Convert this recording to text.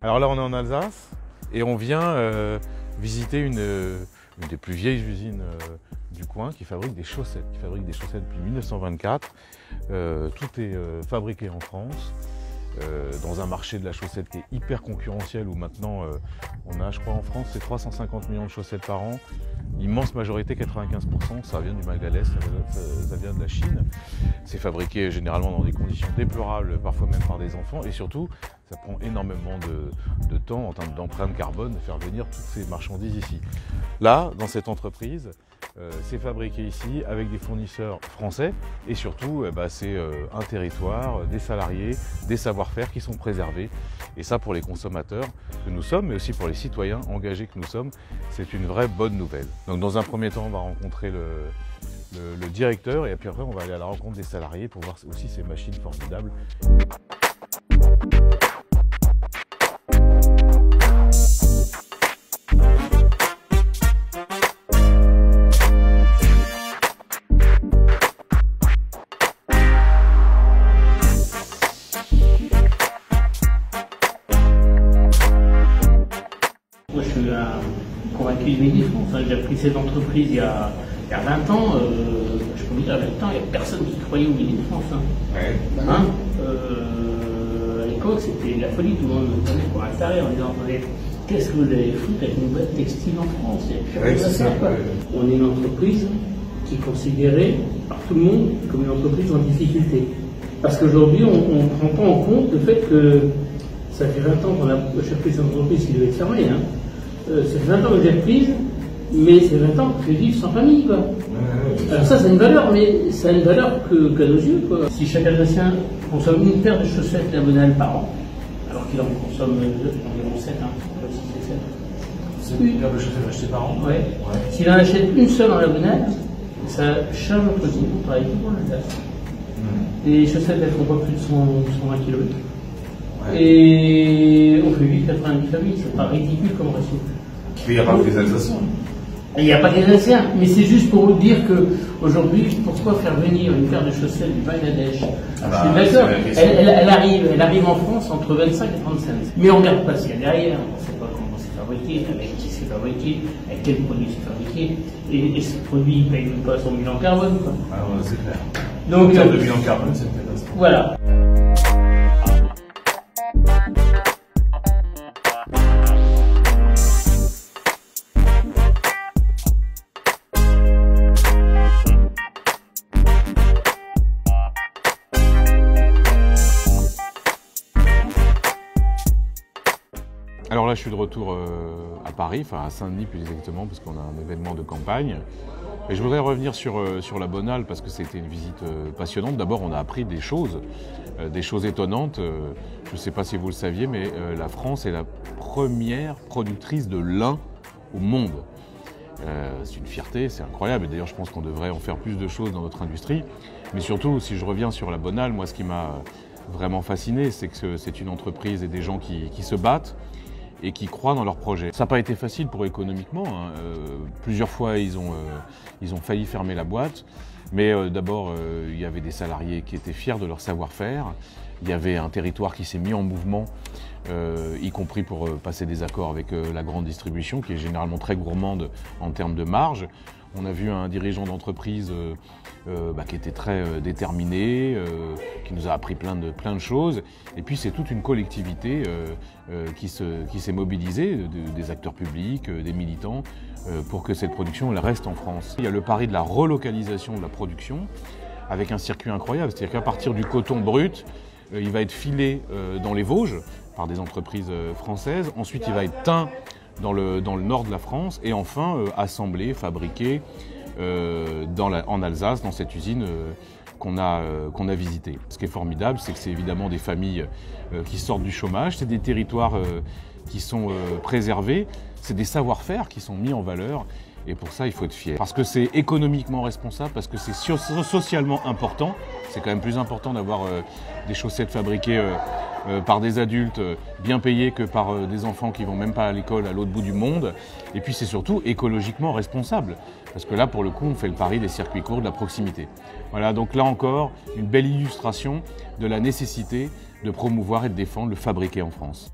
Alors là, on est en Alsace et on vient visiter une des plus vieilles usines du coin qui fabrique des chaussettes. Depuis 1924. Tout est fabriqué en France. Dans un marché de la chaussette qui est hyper concurrentiel où maintenant on a, je crois en France, c'est 350 millions de chaussettes par an. L'immense majorité, 95%, ça vient du Bangladesh, ça vient de la Chine. C'est fabriqué généralement dans des conditions déplorables, parfois même par des enfants. Et surtout, ça prend énormément de temps en termes d'empreinte carbone de faire venir toutes ces marchandises ici. Là, dans cette entreprise, c'est fabriqué ici avec des fournisseurs français et surtout c'est un territoire, des salariés, des savoir-faire qui sont préservés. Et ça, pour les consommateurs que nous sommes, mais aussi pour les citoyens engagés que nous sommes, c'est une vraie bonne nouvelle. Donc dans un premier temps, on va rencontrer le directeur et puis après on va aller à la rencontre des salariés pour voir aussi ces machines formidables. Moi, je suis convaincu du Made in France. J'ai pris cette entreprise il y a 20 ans. Je peux vous dire, à 20 ans, il n'y a personne qui croyait au Made in France. À l'époque, c'était la folie. Tout le monde me prenait pour un taré en disant qu'est-ce que vous allez foutre avec une boîte textile en France? On est une entreprise qui est considérée par tout le monde comme une entreprise en difficulté. Parce qu'aujourd'hui, on ne prend pas en compte le fait que ça fait 20 ans qu'on a cherché cette entreprise qui devait être fermée. Ça fait 20 ans que j'ai reprise, mais c'est 20 ans que je vis sans famille. Quoi. Alors ça, c'est une valeur, mais ça a une valeur qu'à nos yeux. Quoi. Si chaque Alsacien consomme une paire de chaussettes diagonales par an, alors qu'il en consomme environ 7, c'est une paire de chaussettes achetées par an. Ouais. S'il en achète une seule en diagonale, ça change notre vie. On travaille tout pour l'Alsace. Les chaussettes, elles ne font pas plus de 120 km. Et on fait 8,90 familles, c'est pas ridicule comme ratio. Mais il n'y a pas que des Alsaciens. Il n'y a pas que des Alsaciens, mais c'est juste pour vous dire qu'aujourd'hui, pourquoi faire venir une paire de chaussettes du Bangladesh? Je suis d'accord, elle arrive en France entre 25 et 30 cents. Mais on ne regarde pas ce qu'il y a derrière, on ne sait pas comment c'est fabriqué, avec qui c'est fabriqué, avec quel produit c'est fabriqué, et ce produit ne paye même pas son bilan carbone. Quoi. Ah ouais, c'est clair. Donc, en termes de bilan carbone, c'est une catastrophe. Voilà. Alors là, je suis de retour à Paris, enfin à Saint-Denis plus exactement, parce qu'on a un événement de campagne. Et je voudrais revenir sur la Bonale, parce que c'était une visite passionnante. D'abord, on a appris des choses étonnantes. Je ne sais pas si vous le saviez, mais la France est la première productrice de lin au monde. C'est une fierté, c'est incroyable. Et d'ailleurs, je pense qu'on devrait en faire plus de choses dans notre industrie. Mais surtout, si je reviens sur la Bonale, moi, ce qui m'a vraiment fasciné, c'est que c'est une entreprise et des gens qui se battent et qui croient dans leur projet. Ça n'a pas été facile pour eux économiquement. Plusieurs fois, ils ont failli fermer la boîte. Mais d'abord, il y avait des salariés qui étaient fiers de leur savoir-faire. Il y avait un territoire qui s'est mis en mouvement, y compris pour passer des accords avec la grande distribution, qui est généralement très gourmande en termes de marge. On a vu un dirigeant d'entreprise qui était très déterminé, qui nous a appris plein de choses. Et puis c'est toute une collectivité qui s'est mobilisée, des acteurs publics, des militants, pour que cette production elle reste en France. Il y a le pari de la relocalisation de la production, avec un circuit incroyable. C'est-à-dire qu'à partir du coton brut, il va être filé dans les Vosges par des entreprises françaises. Ensuite, il va être teint dans le nord de la France et enfin assemblé, fabriqué en Alsace, dans cette usine qu'on a visitée. Ce qui est formidable, c'est que c'est évidemment des familles qui sortent du chômage, c'est des territoires qui sont préservés, c'est des savoir-faire qui sont mis en valeur. Et pour ça, il faut être fier. Parce que c'est économiquement responsable, parce que c'est socialement important. C'est quand même plus important d'avoir des chaussettes fabriquées par des adultes bien payés que par des enfants qui vont même pas à l'école à l'autre bout du monde. Et puis c'est surtout écologiquement responsable. Parce que là, pour le coup, on fait le pari des circuits courts, de la proximité. Voilà, donc là encore, une belle illustration de la nécessité de promouvoir et de défendre le fabriqué en France.